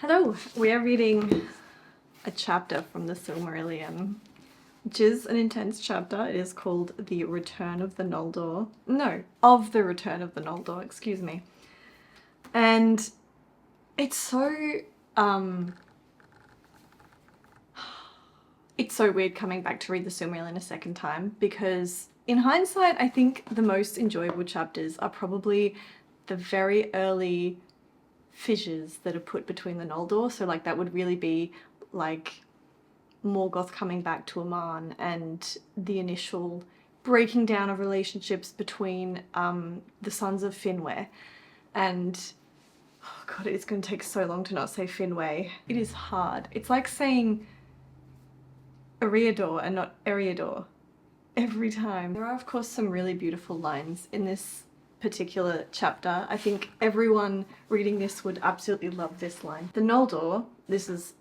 Hello, we are reading a chapter from the Silmarillion, which is an intense chapter. It is called The Return of the Noldor. No, of the Return of the Noldor, excuse me. And it's so weird coming back to read the Silmarillion a second time, because in hindsight, I think the most enjoyable chapters are probably the very early fissures that are put between the Noldor. So like that would really be like Morgoth coming back to Aman and the initial breaking down of relationships between the sons of Finwë. And oh god, it's going to take so long to not say Finwë. It is hard. It's like saying Eriador and not Eriador every time. There are of course some really beautiful lines in this particular chapter. I think everyone reading this would absolutely love this line. The Noldor, this is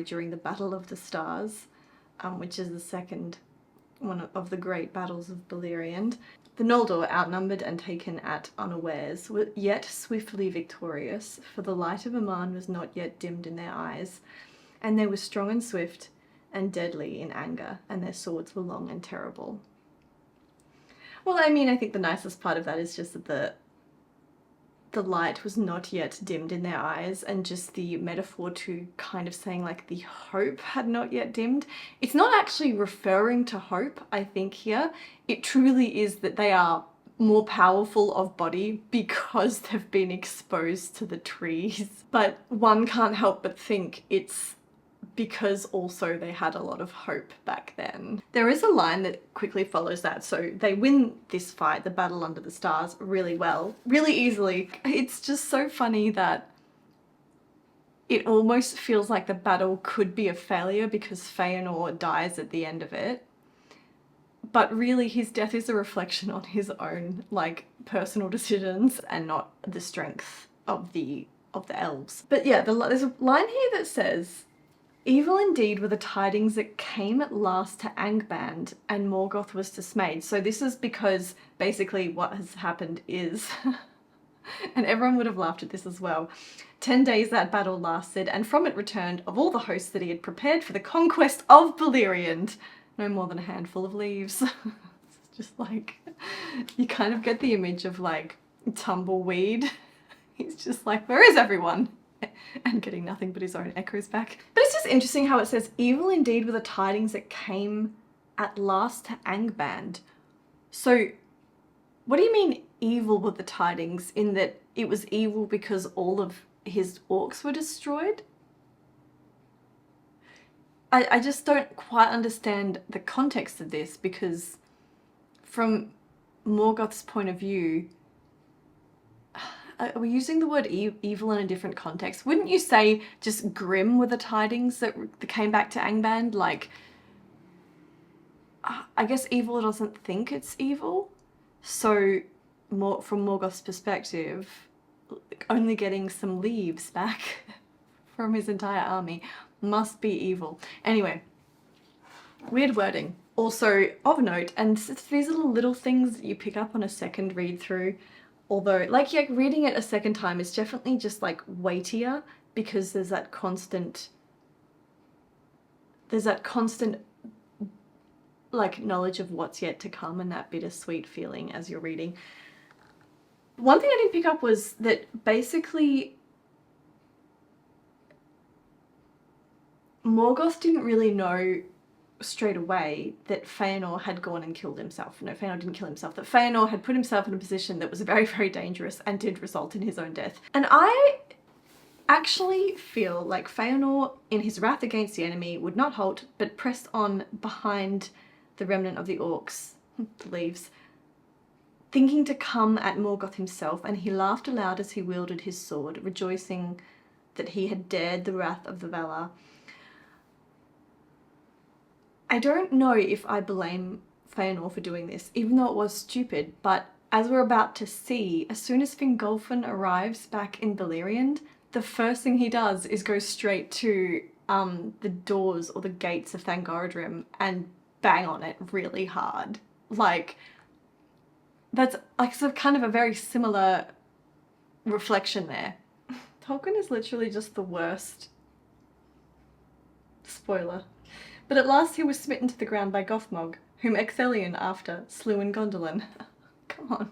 during the Battle of the Stars, which is the second one of the great battles of Beleriand. The Noldor, outnumbered and taken at unawares, were yet swiftly victorious, for the light of Aman was not yet dimmed in their eyes, and they were strong and swift and deadly in anger, and their swords were long and terrible. Well, I mean, I think the nicest part of that is just that the light was not yet dimmed in their eyes, and just the metaphor to kind of saying like the hope had not yet dimmed. It's not actually referring to hope, I think, here. It truly is that they are more powerful of body because they've been exposed to the trees. But one can't help but think it's because also they had a lot of hope back then. There is a line that quickly follows that. So they win this fight, the battle under the stars, really well, really easily. It's just so funny that it almost feels like the battle could be a failure because Feanor dies at the end of it. But really his death is a reflection on his own like personal decisions and not the strength of the elves. But yeah, there's a line here that says, "Evil indeed were the tidings that came at last to Angband, and Morgoth was dismayed." So this is because basically what has happened is, and everyone would have laughed at this as well, 10 days that battle lasted, and from it returned of all the hosts that he had prepared for the conquest of Beleriand, no more than a handful of leaves. It's just like, you kind of get the image of like tumbleweed. He's just like, where is everyone? And getting nothing but his own echoes back. But it's just interesting how it says, "Evil indeed were the tidings that came at last to Angband." So what do you mean evil were the tidings, in that it was evil because all of his orcs were destroyed? I just don't quite understand the context of this, because from Morgoth's point of view, are we using the word evil in a different context? Wouldn't you say just grim were the tidings that came back to Angband? Like, I guess evil doesn't think it's evil. So from Morgoth's perspective, only getting some leaves back from his entire army must be evil. Anyway, weird wording. Also of note, and these are the little things that you pick up on a second read through. Although, like, yeah, reading it a second time is definitely just like weightier, because there's that constant like knowledge of what's yet to come, and that bittersweet feeling as you're reading. One thing I didn't pick up was that basically Morgoth didn't really know straight away that Feanor had gone and killed himself. No, Feanor didn't kill himself. That Feanor had put himself in a position that was very, very dangerous and did result in his own death. And I actually feel like Feanor, in his wrath against the enemy, would not halt, but pressed on behind the remnant of the orcs, the leaves, thinking to come at Morgoth himself, and he laughed aloud as he wielded his sword, rejoicing that he had dared the wrath of the Valar. I don't know if I blame Feanor for doing this, even though it was stupid, but as we're about to see, as soon as Fingolfin arrives back in Beleriand, the first thing he does is go straight to the doors or the gates of Thangorodrim and bang on it really hard. Like, that's like kind of a very similar reflection there. Tolkien is literally just the worst. Spoiler. But at last he was smitten to the ground by Gothmog, whom Ecthelion after slew in Gondolin. Come on.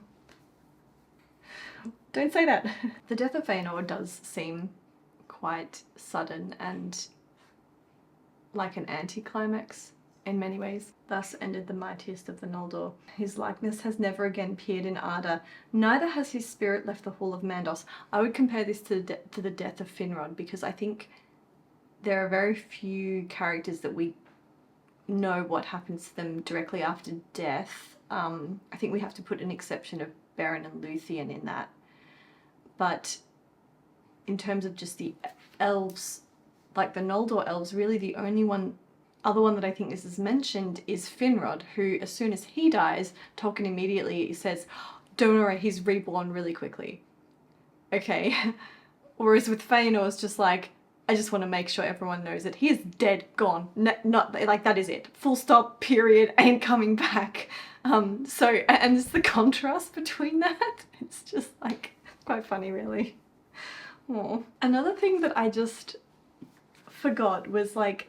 Don't say that. The death of Feanor does seem quite sudden and like an anticlimax in many ways. Thus ended the mightiest of the Noldor. His likeness has never again peered in ardour, neither has his spirit left the hall of Mandos. I would compare this to the death of Finrod, because I think there are very few characters that we know what happens to them directly after death. I think we have to put an exception of Beren and Luthien in that. But in terms of just the elves, like the Noldor elves, really the only other one that I think this is mentioned is Finrod, who as soon as he dies, Tolkien immediately says, don't worry, he's reborn really quickly. Okay. Whereas with Feanor, it's just like, I just want to make sure everyone knows it. He is dead, gone. Not like, that is it. Full stop, period, ain't coming back. And it's the contrast between that. It's just like, quite funny really. Aww. Another thing that I just forgot was like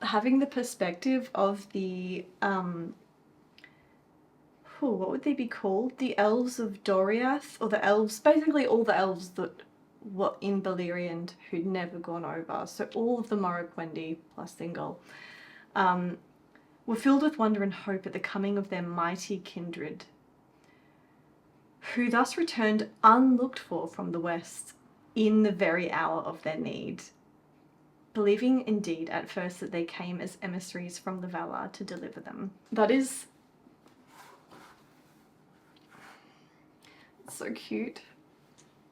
having the perspective of the, what would they be called? The elves of Doriath, or the elves, basically all the elves that were in Beleriand who'd never gone over. So all of the Morroquendi plus Thingol were filled with wonder and hope at the coming of their mighty kindred, who thus returned unlooked for from the west in the very hour of their need, believing indeed at first that they came as emissaries from the Valar to deliver them. That is so cute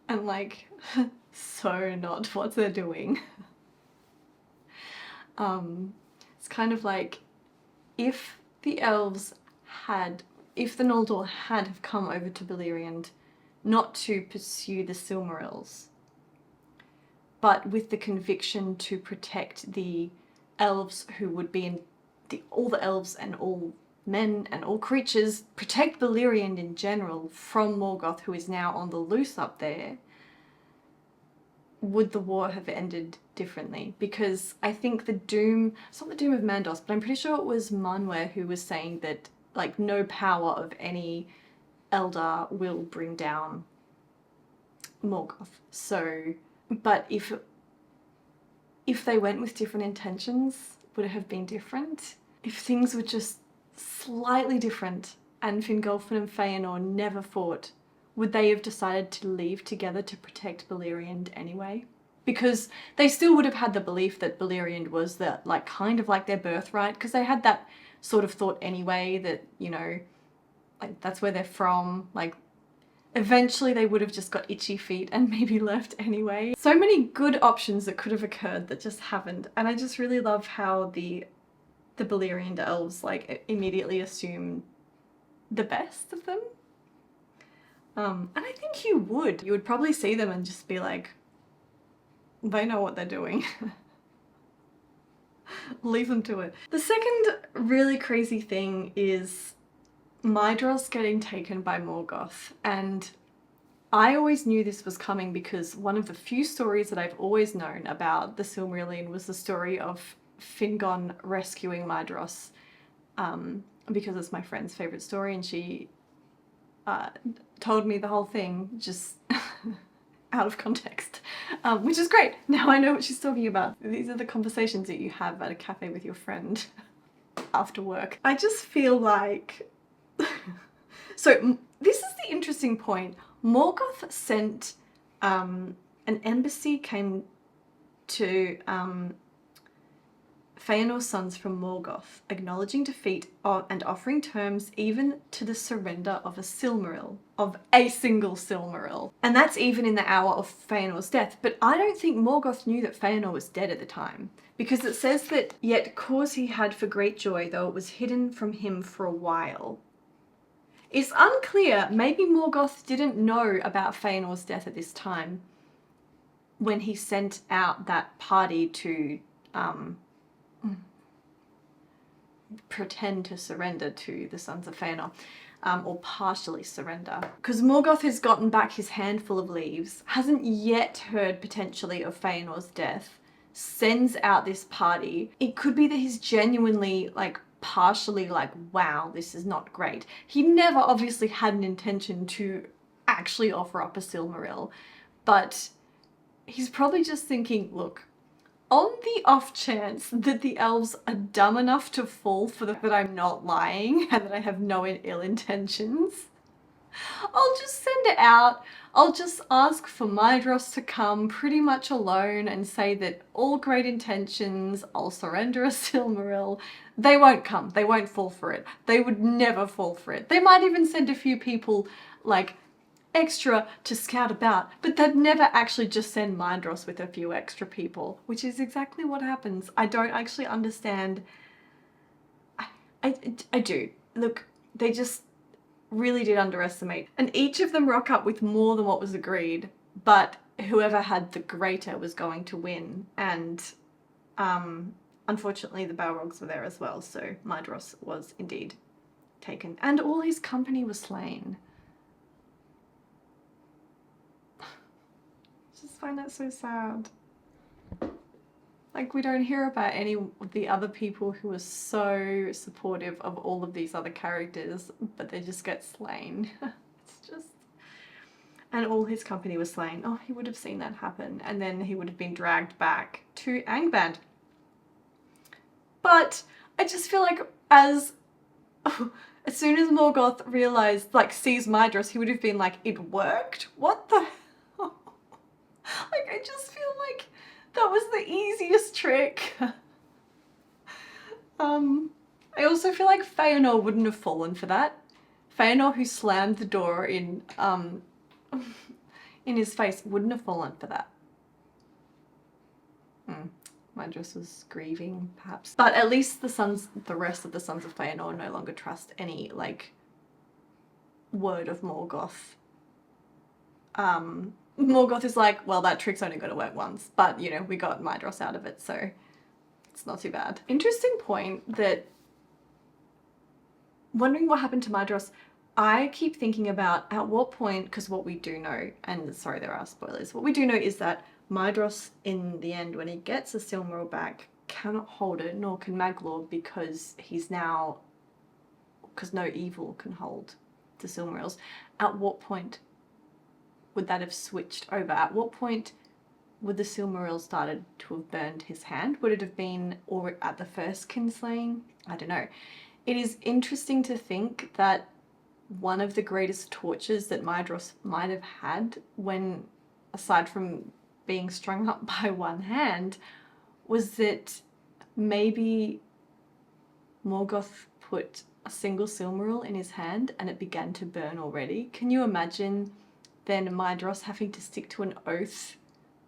and like so not what they're doing. It's kind of like if the Noldor had have come over to Beleriand not to pursue the Silmarils, but with the conviction to protect the elves who would be all the elves and all men and all creatures, protect Beleriand in general from Morgoth, who is now on the loose up there, would the war have ended differently? Because I think it's not the doom of Mandos, but I'm pretty sure it was Manwë who was saying that like no power of any Eldar will bring down Morgoth. So, but if they went with different intentions, would it have been different? If things were just slightly different and Fingolfin and Feanor never fought, would they have decided to leave together to protect Beleriand anyway? Because they still would have had the belief that Beleriand was kind of like their birthright, because they had that sort of thought anyway that, you know, like that's where they're from. Like eventually they would have just got itchy feet and maybe left anyway. So many good options that could have occurred that just haven't. And I just really love how the Beleriand elves like immediately assume the best of them. And I think you would probably see them and just be like, they know what they're doing. Leave them to it. The second really crazy thing is Maedhros getting taken by Morgoth, and I always knew this was coming because one of the few stories that I've always known about the Silmarillion was the story of Fingon rescuing Maedhros, because it's my friend's favourite story, and she told me the whole thing just out of context, which is great. Now I know what she's talking about. These are the conversations that you have at a cafe with your friend after work. I just feel like so this is the interesting point. Morgoth sent an embassy came to Feanor's sons from Morgoth, acknowledging defeat and offering terms even to the surrender of a Silmaril, of a single Silmaril. And that's even in the hour of Feanor's death. But I don't think Morgoth knew that Feanor was dead at the time, because it says that, yet cause he had for great joy, though it was hidden from him for a while. It's unclear, maybe Morgoth didn't know about Feanor's death at this time when he sent out that party to pretend to surrender to the Sons of Feanor. or partially surrender. Because Morgoth has gotten back his handful of leaves, hasn't yet heard potentially of Feanor's death, sends out this party. It could be that he's genuinely like partially like, wow, this is not great. He never obviously had an intention to actually offer up a Silmaril, but he's probably just thinking, look, on the off chance that the elves are dumb enough to fall for that I'm not lying and that I have no ill intentions, I'll just send it out. I'll just ask for Maedhros to come pretty much alone and say that all great intentions, I'll surrender a Silmaril. They won't come. They won't fall for it. They would never fall for it. They might even send a few people like extra to scout about, but they'd never actually just send Maedhros with a few extra people, which is exactly what happens. I don't actually understand. I do. Look, they just really did underestimate. And each of them rock up with more than what was agreed, but whoever had the greater was going to win. And unfortunately the Balrogs were there as well, so Maedhros was indeed taken. And all his company was slain. Just find that so sad. Like, we don't hear about any of the other people who are so supportive of all of these other characters, but they just get slain. It's just... And all his company was slain. Oh, he would have seen that happen, and then he would have been dragged back to Angband. But I just feel like as soon as Morgoth realized, like, sees Maedhros, he would have been like, it worked? What the hell? Like, I just feel like that was the easiest trick. I also feel like Feanor wouldn't have fallen for that. Feanor, who slammed the door in his face, wouldn't have fallen for that. Maedhros was grieving, perhaps. But at least the rest of the sons of Feanor no longer trust any, like, word of Morgoth. Morgoth is like, well, that trick's only going to work once, but, you know, we got Maedhros out of it, so it's not too bad. Interesting point that, wondering what happened to Maedhros, I keep thinking about at what point, because what we do know, and sorry, there are spoilers, what we do know is that Maedhros, in the end, when he gets a Silmaril back, cannot hold it, nor can Maglor, because he's now, because no evil can hold the Silmarils. At what point would that have switched over? At what point would the Silmaril started to have burned his hand? Would it have been or at the first kinslaying? I don't know. It is interesting to think that one of the greatest tortures that Maedhros might have had when, aside from being strung up by one hand, was that maybe Morgoth put a single Silmaril in his hand and it began to burn already. Can you imagine then Maedhros having to stick to an oath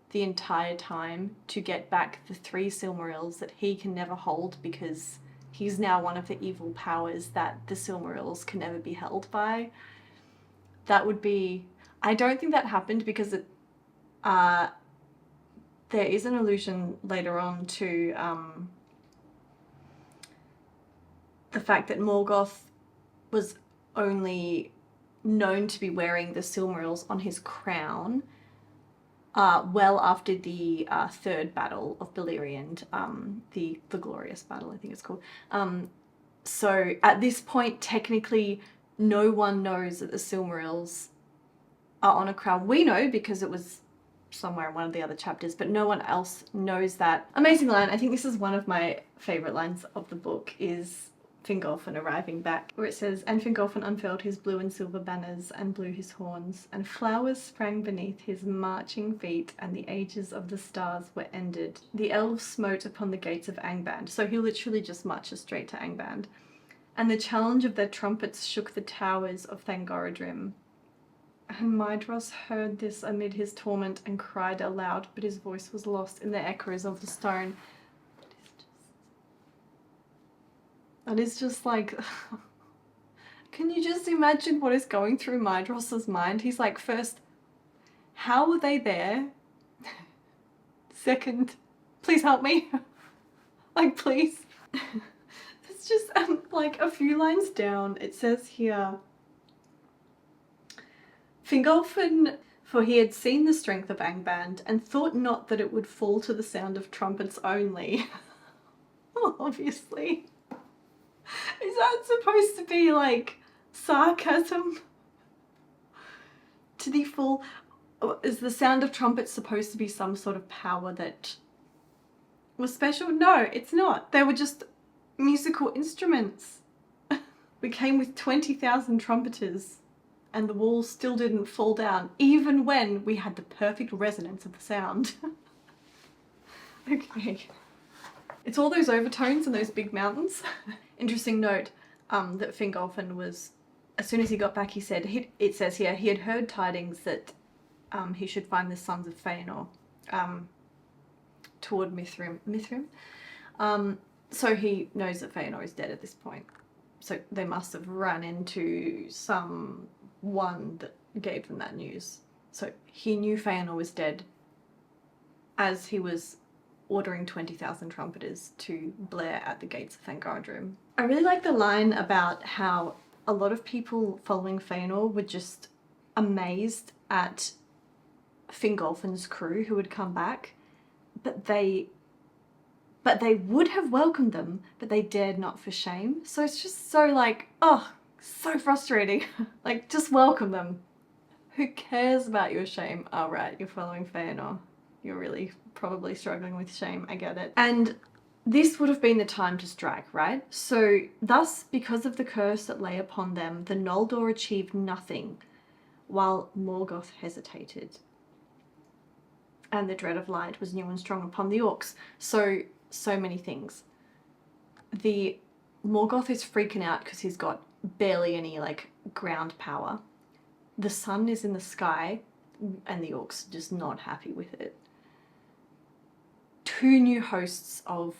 the entire time to get back the 3 Silmarils that he can never hold because he's now one of the evil powers that the Silmarils can never be held by? That would be... I don't think that happened because it, there is an allusion later on to the fact that Morgoth was only known to be wearing the Silmarils on his crown well after the third battle of Beleriand, the Glorious Battle, I think it's called. So at this point, technically, no one knows that the Silmarils are on a crown. We know because it was somewhere in one of the other chapters, but no one else knows that. Amazing line. I think this is one of my favourite lines of the book, is Fingolfin arriving back, where it says, "And Fingolfin unfurled his blue and silver banners and blew his horns, and flowers sprang beneath his marching feet, and the ages of the stars were ended. The elves smote upon the gates of Angband." So he literally just marches straight to Angband. "And the challenge of their trumpets shook the towers of Thangorodrim. And Maedhros heard this amid his torment and cried aloud, but his voice was lost in the echoes of the stone." That is just like... Can you just imagine what is going through Maedhros's mind? He's like, first, how were they there? Second, please help me. Like, please. It's just like a few lines down. It says here, Fingolfin, for he had seen the strength of Angband and thought not that it would fall to the sound of trumpets only. Well, obviously. Is that supposed to be like sarcasm? To the full, is the sound of trumpets supposed to be some sort of power that was special? No, it's not. They were just musical instruments. We came with 20,000 trumpeters and the walls still didn't fall down, even when we had the perfect resonance of the sound. Okay. It's all those overtones and those big mountains. Interesting note that Fingolfin was, as soon as he got back, he said, it says here, he had heard tidings that he should find the sons of Feanor toward Mithrim. So he knows that Feanor is dead at this point. So they must have run into someone that gave them that news. So he knew Feanor was dead as he was ordering 20,000 trumpeters to blare at the gates of Fangardrum. I really like the line about how a lot of people following Feanor were just amazed at Fingolfin's crew who had come back, but they would have welcomed them, but they dared not for shame. So it's just so like, oh, so frustrating. Like, just welcome them. Who cares about your shame? Oh, right, you're following Feanor. You're really probably struggling with shame, I get it. And this would have been the time to strike, right? So thus, because of the curse that lay upon them, the Noldor achieved nothing, while Morgoth hesitated. And the dread of light was new and strong upon the orcs. So many things. The Morgoth is freaking out because he's got barely any like ground power. The sun is in the sky and the orcs are just not happy with it. Two new hosts of,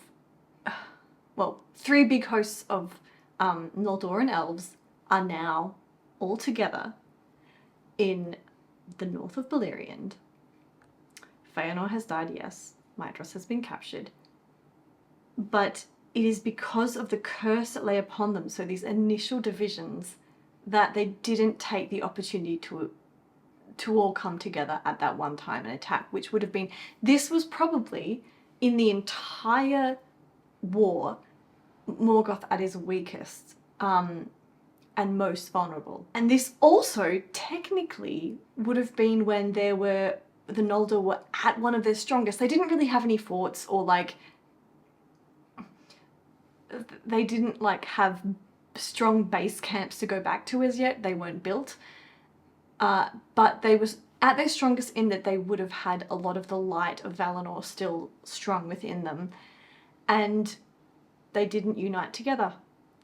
well, three big hosts of Noldor and elves are now all together in the north of Beleriand. Feanor has died, yes. Maedhros has been captured. But it is because of the curse that lay upon them, so these initial divisions, that they didn't take the opportunity to all come together at that one time and attack, which would have been, this was probably in the entire war, Morgoth at his weakest and most vulnerable. And this also technically would have been when the Noldor were at one of their strongest. They didn't really have any forts or like, they didn't like have strong base camps to go back to as yet. They weren't built. But they was at their strongest in that they would have had a lot of the light of Valinor still strong within them, and they didn't unite together.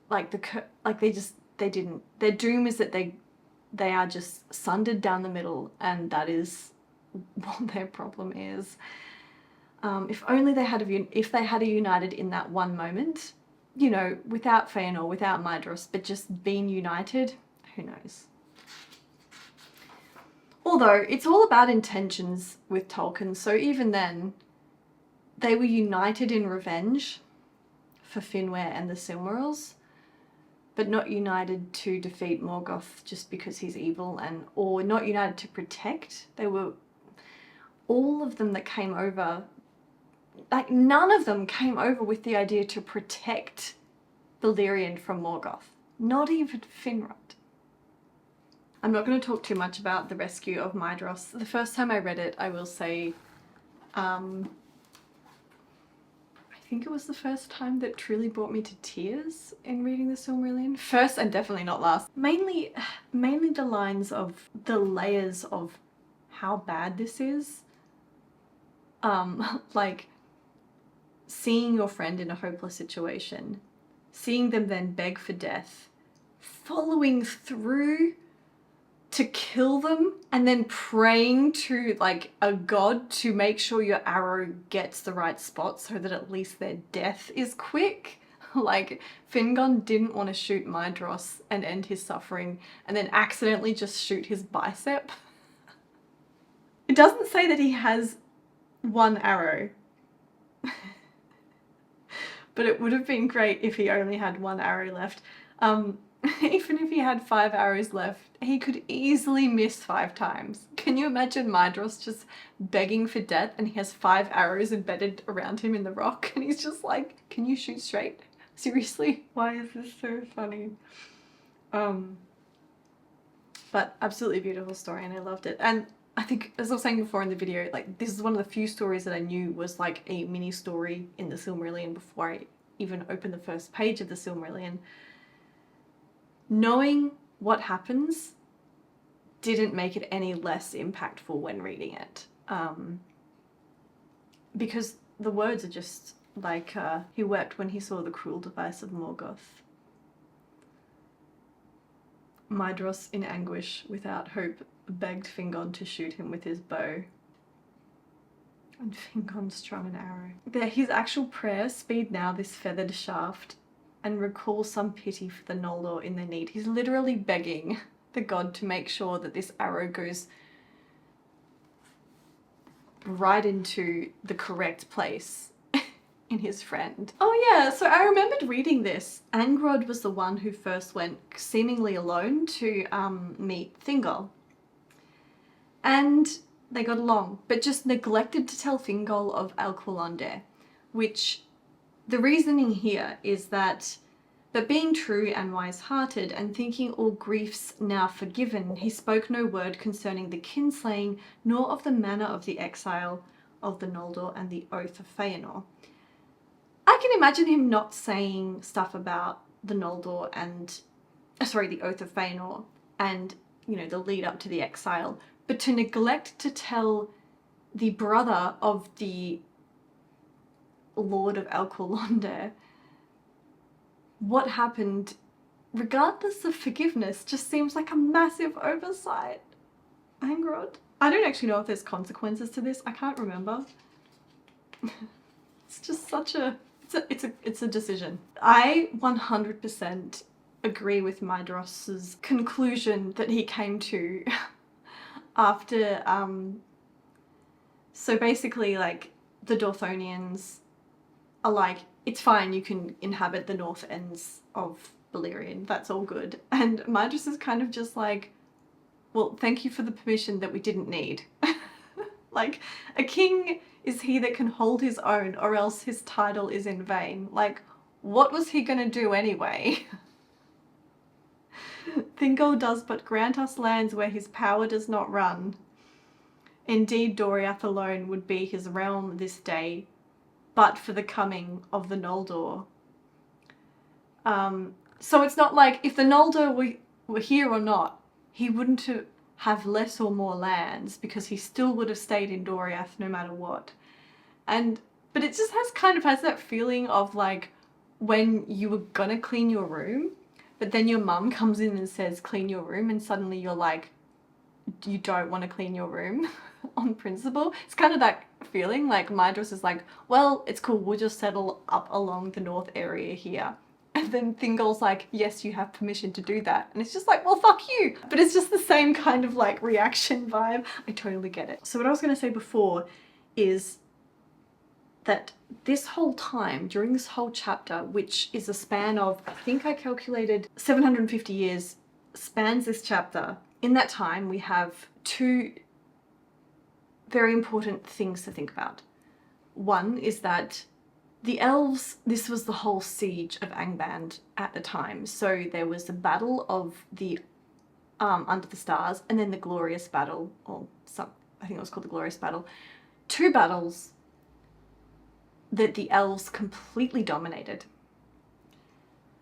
Like they didn't. Their doom is that they are just sundered down the middle, and that is what their problem is. If only they had united in that one moment, you know, without Feanor, without Maedhros, but just being united, who knows. Although, it's all about intentions with Tolkien, so even then, they were united in revenge for Finwë and the Silmarils, but not united to defeat Morgoth just because he's evil, or not united to protect. They were, all of them that came over, like none of them came over with the idea to protect Beleriand from Morgoth. Not even Finrod. I'm not going to talk too much about the rescue of Maedhros. The first time I read it, I will say, I think it was the first time that truly brought me to tears in reading the Silmarillion. First and definitely not last. Mainly the lines of the layers of how bad this is. Like seeing your friend in a hopeless situation, seeing them then beg for death, following through to kill them, and then praying to like a god to make sure your arrow gets the right spot so that at least their death is quick. Like Fingon didn't want to shoot Maedhros and end his suffering and then accidentally just shoot his bicep. It doesn't say that he has one arrow. But it would have been great if he only had one arrow left. Even if he had 5 arrows left, he could easily miss 5 times. Can you imagine Maedhros just begging for death and he has 5 arrows embedded around him in the rock and he's just like, can you shoot straight? Seriously? Why is this so funny? But absolutely beautiful story and I loved it. And I think, as I was saying before in the video, like this is one of the few stories that I knew was like a mini story in the Silmarillion before I even opened the first page of the Silmarillion. Knowing what happens didn't make it any less impactful when reading it. Because the words are just like, he wept when he saw the cruel device of Morgoth. Maedhros, in anguish, without hope, begged Fingon to shoot him with his bow. And Fingon strung an arrow. His actual prayer, speed now this feathered shaft, and recall some pity for the Noldor in their need. He's literally begging the god to make sure that this arrow goes right into the correct place in his friend. Oh yeah, so I remembered reading this. Angband was the one who first went seemingly alone to meet Thingol. And they got along, but just neglected to tell Thingol of Alqualondre, which the reasoning here is that, but being true and wise-hearted and thinking all griefs now forgiven, he spoke no word concerning the kinslaying, nor of the manner of the exile of the Noldor and the oath of Feanor. I can imagine him not saying stuff about the Noldor and, the oath of Feanor and, you know, the lead up to the exile, but to neglect to tell the brother of the Lord of Alqualondre what happened, regardless of forgiveness, just seems like a massive oversight. Angband. I don't actually know if there's consequences to this. I can't remember. It's just such a... It's a decision. I 100% agree with Maedhros's conclusion that he came to after, so basically like the Dorthonians are like, it's fine, you can inhabit the north ends of Beleriand, that's all good. And Maedhros is kind of just like, well, thank you for the permission that we didn't need. Like, a king is he that can hold his own, or else his title is in vain. Like, what was he gonna do anyway? Thingol does but grant us lands where his power does not run. Indeed, Doriath alone would be his realm this day, but for the coming of the Noldor. So it's not like if the Noldor were here or not, he wouldn't have less or more lands because he still would have stayed in Doriath no matter what. But it just has that feeling of like when you were gonna clean your room, but then your mum comes in and says clean your room, and suddenly you're like, you don't want to clean your room on principle. It's kind of that feeling, like Maedhros is like, well, it's cool, we'll just settle up along the north area here. And then Thingol's like, yes, you have permission to do that. And it's just like, well, fuck you. But it's just the same kind of like reaction vibe. I totally get it. So what I was going to say before is that this whole time, during this whole chapter, which is a span of, I think I calculated 750 years, spans this chapter. In that time, we have 2 very important things to think about. One is that the elves, this was the whole siege of Angband at the time. So there was the battle of the Under the Stars, and then the Glorious Battle, or I think it was called the Glorious Battle. 2 battles that the elves completely dominated.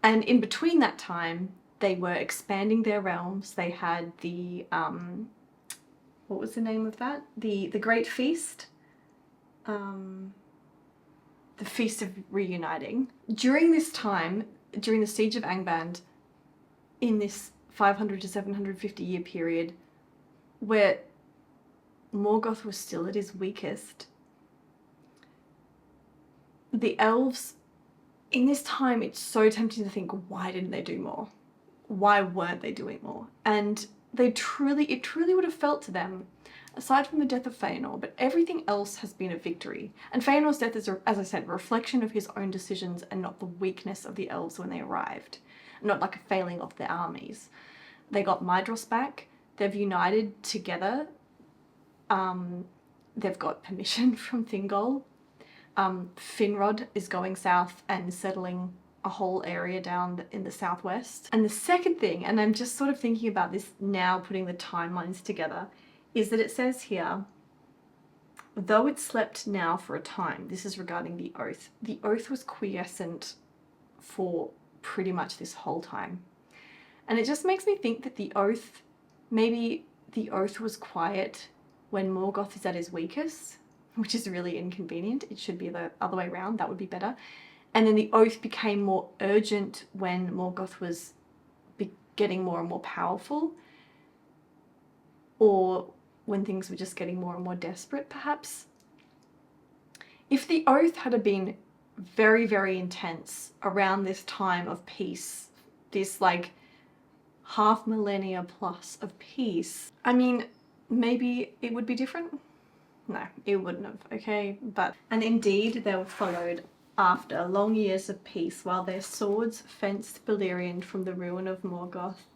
And in between that time, they were expanding their realms. They had the, what was the name of that? The Great Feast. The Feast of Reuniting. During this time, during the Siege of Angband, in this 500 to 750 year period, where Morgoth was still at his weakest, the elves, in this time, it's so tempting to think, why didn't they do more? Why weren't they doing more? And it truly would have felt to them aside from the death of Feanor, but everything else has been a victory. And Feanor's death is, as I said, a reflection of his own decisions and not the weakness of the elves when they arrived. Not like a failing of their armies. They got Maedhros back, they've united together, they've got permission from Thingol. Finrod is going south and settling a whole area down in the southwest. And the second thing, and I'm just sort of thinking about this now, putting the timelines together, is that it says here, though it slept now for a time, this is regarding the oath was quiescent for pretty much this whole time. And it just makes me think that maybe the oath was quiet when Morgoth is at his weakest, which is really inconvenient. It should be the other way around, that would be better. And then the oath became more urgent when Morgoth was getting more and more powerful, or when things were just getting more and more desperate, perhaps. If the oath had been very, very intense around this time of peace, this like half millennia plus of peace, I mean, maybe it would be different. No, it wouldn't have, okay? And indeed, they were followed after long years of peace, while their swords fenced Beleriand from the ruin of Morgoth,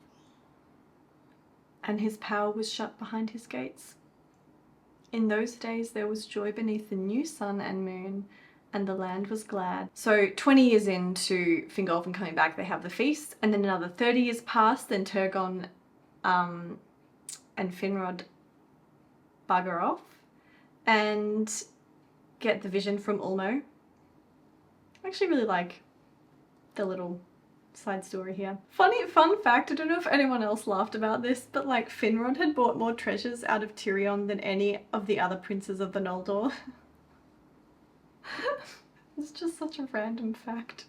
and his power was shut behind his gates. In those days there was joy beneath the new sun and moon, and the land was glad. So 20 years into Fingolfin coming back, they have the feast, and then another 30 years pass, then Turgon and Finrod bugger off and get the vision from Ulmo. I actually really like the little side story here. Fun fact, I don't know if anyone else laughed about this, but like Finrod had bought more treasures out of Tirion than any of the other princes of the Noldor. It's just such a random fact.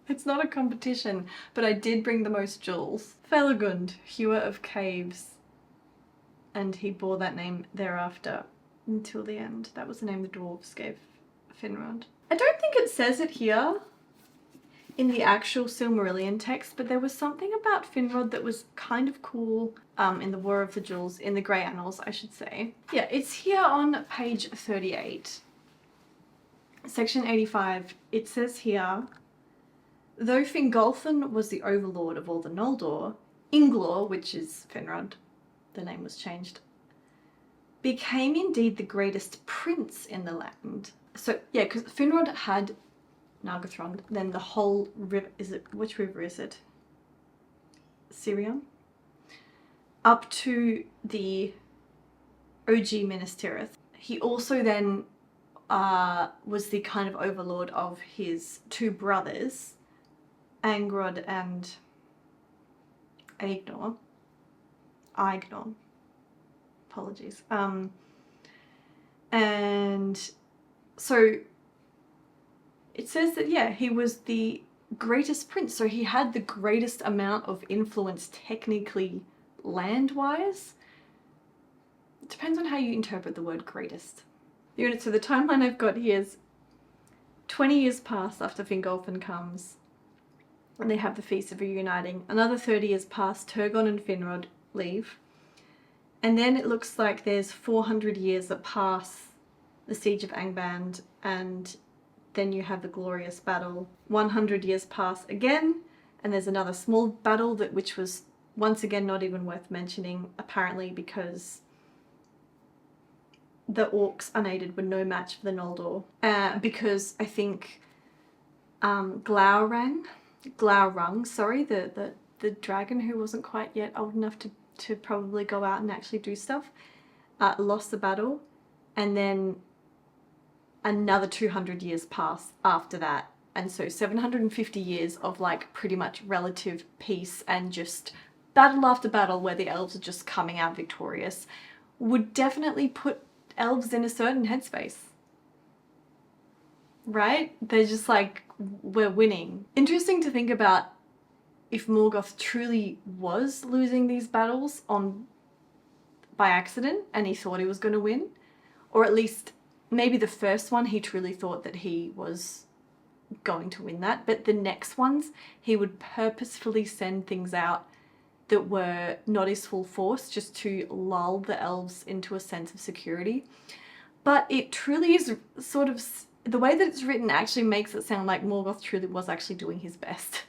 It's not a competition, but I did bring the most jewels. Felagund, hewer of caves, and he bore that name thereafter until the end. That was the name the dwarves gave Finrod. I don't think it says it here in the actual Silmarillion text, but there was something about Finrod that was kind of cool in the War of the Jewels, in the Grey Annals, I should say. Yeah, it's here on page 38. Section 85, it says here, though Fingolfin was the overlord of all the Noldor, Inglor, which is Finrod, the name was changed, became indeed the greatest prince in the land. So yeah, because Finrod had Nargothrond, then the whole river, which river is it? Sirion? Up to the OG Minas Tirith. He also then was the kind of overlord of his two brothers, Angrod and Aegnor. Apologies. And so it says that, yeah, he was the greatest prince, so he had the greatest amount of influence technically land-wise. It depends on how you interpret the word greatest. So the timeline I've got here is 20 years pass after Fingolfin comes, and they have the Feast of Reuniting. Another 30 years pass, Turgon and Finrod leave. And then it looks like there's 400 years that pass the Siege of Angband, and then you have the glorious battle. 100 years pass again, and there's another small battle which was once again not even worth mentioning, apparently because the orcs unaided were no match for the Noldor. Because I think Glaurung, the dragon who wasn't quite yet old enough to probably go out and actually do stuff, lost the battle, and then another 200 years pass after that. And so 750 years of like pretty much relative peace and just battle after battle where the elves are just coming out victorious would definitely put elves in a certain headspace. Right? They're just like, we're winning. Interesting to think about if Morgoth truly was losing these battles by accident and he thought he was going to win, or at least maybe the first one he truly thought that he was going to win that, but the next ones he would purposefully send things out that were not his full force, just to lull the elves into a sense of security. But it truly is sort of, the way that it's written actually makes it sound like Morgoth truly was actually doing his best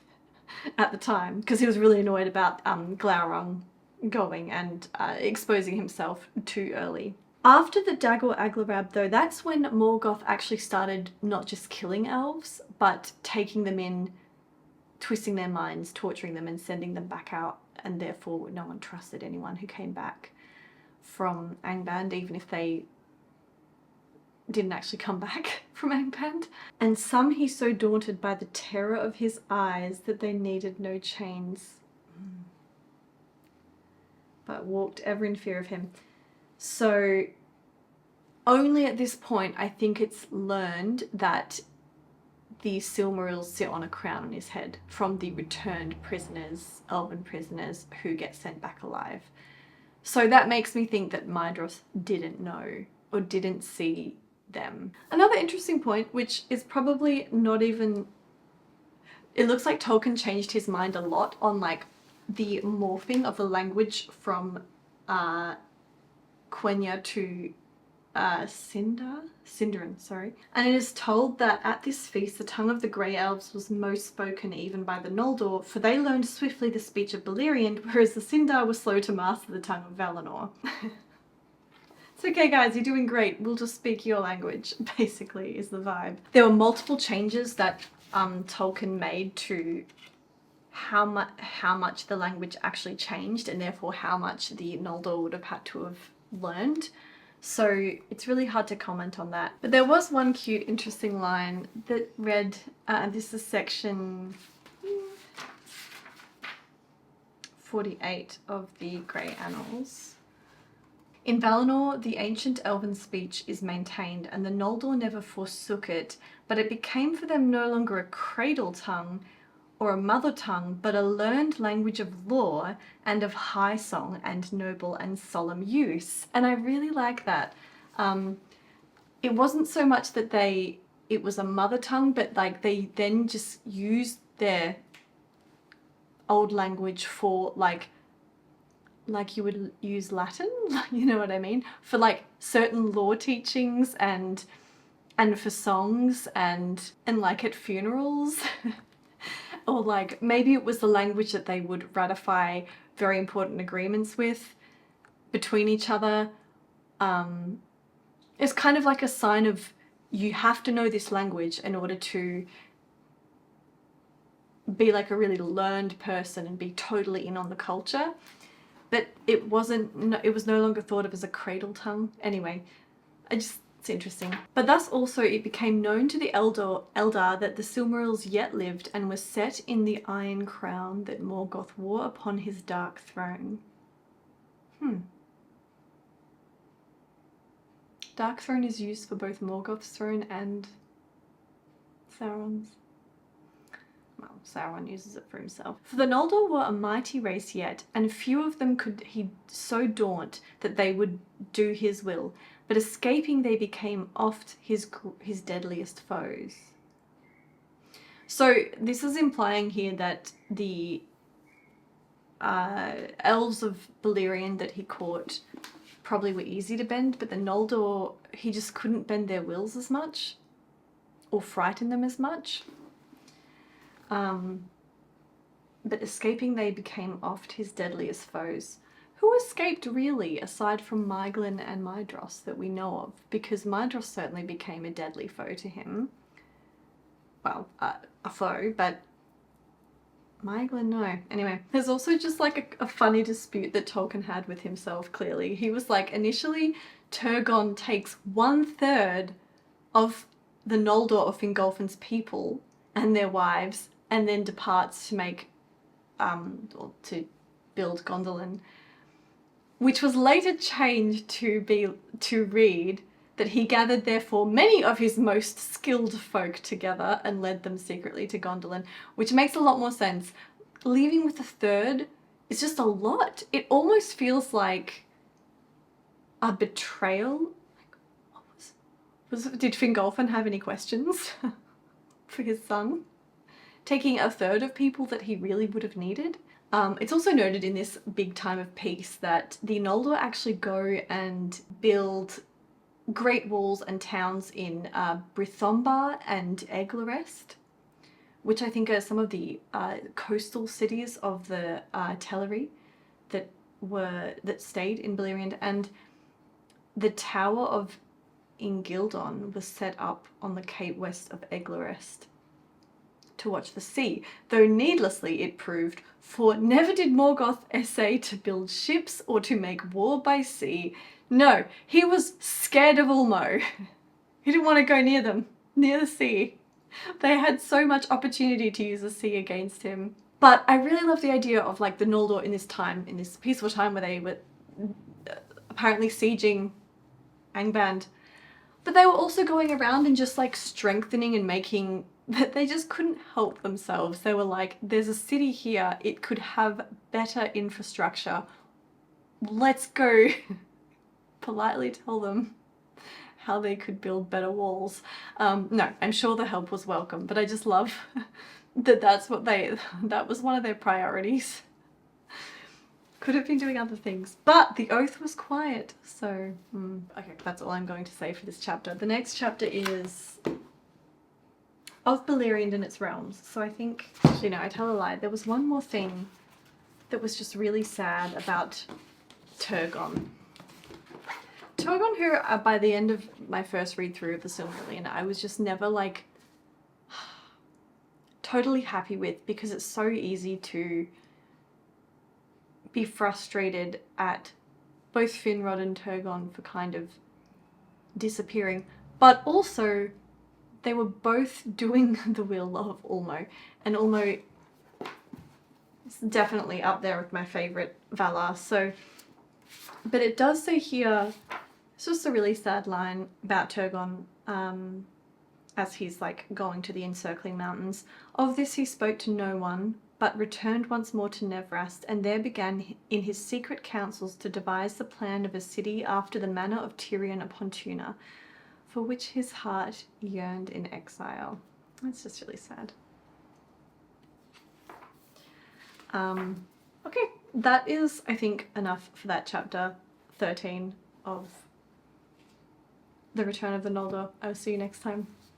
at the time, because he was really annoyed about Glaurung going and exposing himself too early. After the Dagor Aglarab though, that's when Morgoth actually started not just killing elves, but taking them in, twisting their minds, torturing them and sending them back out, and therefore no one trusted anyone who came back from Angband, even if they didn't actually come back from Angband. And some he so daunted by the terror of his eyes that they needed no chains, but walked ever in fear of him. So only at this point I think it's learned that the Silmarils sit on a crown on his head from the returned prisoners, elven prisoners, who get sent back alive. So that makes me think that Maedhros didn't know or didn't see them. Another interesting point, which is probably not even, it looks like Tolkien changed his mind a lot on like the morphing of the language from Quenya to Sindarin, sorry. And it is told that at this feast the tongue of the Grey Elves was most spoken even by the Noldor, for they learned swiftly the speech of Beleriand, whereas the Sindar were slow to master the tongue of Valinor. It's okay guys, you're doing great, we'll just speak your language, basically, is the vibe. There were multiple changes that Tolkien made to how much the language actually changed, and therefore how much the Noldor would have had to have learned. So it's really hard to comment on that. But there was one cute, interesting line that read, this is section 48 of the Grey Annals. In Valinor, the ancient elven speech is maintained, and the Noldor never forsook it, but it became for them no longer a cradle tongue or a mother tongue, but a learned language of law and of high song and noble and solemn use. And I really like that. It wasn't so much that it was a mother tongue, but like they then just used their old language for like you would use Latin, you know what I mean? For like certain law teachings and for songs and like at funerals. Or like maybe it was the language that they would ratify very important agreements with between each other. It's kind of like a sign of, you have to know this language in order to be like a really learned person and be totally in on the culture. But it was no longer thought of as a cradle tongue. Anyway, it's interesting. But thus also it became known to the Eldar that the Silmarils yet lived and were set in the iron crown that Morgoth wore upon his dark throne. Dark throne is used for both Morgoth's throne and Sauron's. Well, Sauron uses it for himself. For the Noldor were a mighty race yet, and few of them could he so daunt that they would do his will, but escaping they became oft his deadliest foes. So this is implying here that the elves of Beleriand that he caught probably were easy to bend, but the Noldor, he just couldn't bend their wills as much or frighten them as much. But escaping they became oft his deadliest foes. Who escaped really, aside from Maeglin and Maedhros that we know of? Because Maedhros certainly became a deadly foe to him. Well, a foe, but Maeglin, no. Anyway, there's also just like a funny dispute that Tolkien had with himself, clearly. He was like, initially, Turgon takes 1/3 of the Noldor of Fingolfin's people and their wives, and then departs to make, or to build Gondolin, which was later changed to read that he gathered therefore many of his most skilled folk together and led them secretly to Gondolin, which makes a lot more sense. Leaving with 1/3 is just a lot. It almost feels like a betrayal. Did Fingolfin have any questions for his son? Taking 1/3 of people that he really would have needed? It's also noted in this big time of peace that the Noldor actually go and build great walls and towns in Brithombar and Eglarest, which I think are some of the coastal cities of the Teleri that stayed in Beleriand. And the Tower of Ingildon was set up on the cape west of Eglarest to watch the sea, though needlessly it proved, for never did Morgoth essay to build ships or to make war by sea. No, he was scared of Ulmo. He didn't want to go near them, near the sea. They had so much opportunity to use the sea against him. But I really love the idea of like the Noldor in this time, in this peaceful time where they were apparently sieging Angband. But they were also going around and just like strengthening and making that they just couldn't help themselves. They were like, there's a city here, it could have better infrastructure. Let's go politely tell them how they could build better walls. No, I'm sure the help was welcome, but I just love that that was one of their priorities. Could have been doing other things, but the oath was quiet, so okay, that's all I'm going to say for this chapter. The next chapter is of Beleriand and its realms. So I think, actually no, I tell a lie. There was one more thing that was just really sad about Turgon. Turgon, who by the end of my first read through of the Silmarillion, I was just never like totally happy with, because it's so easy to be frustrated at both Finrod and Turgon for kind of disappearing, but also they were both doing the will of Ulmo, and Ulmo is definitely up there with my favourite Valar. So, but it does say here, it's just a really sad line about Turgon, as he's like going to the encircling mountains. Of this he spoke to no one, but returned once more to Nevrast, and there began in his secret councils to devise the plan of a city after the manner of Tyrion upon Tuna, for which his heart yearned in exile. That's just really sad. Okay, that is, I think, enough for that chapter 13 of The Return of the Noldor. I'll see you next time.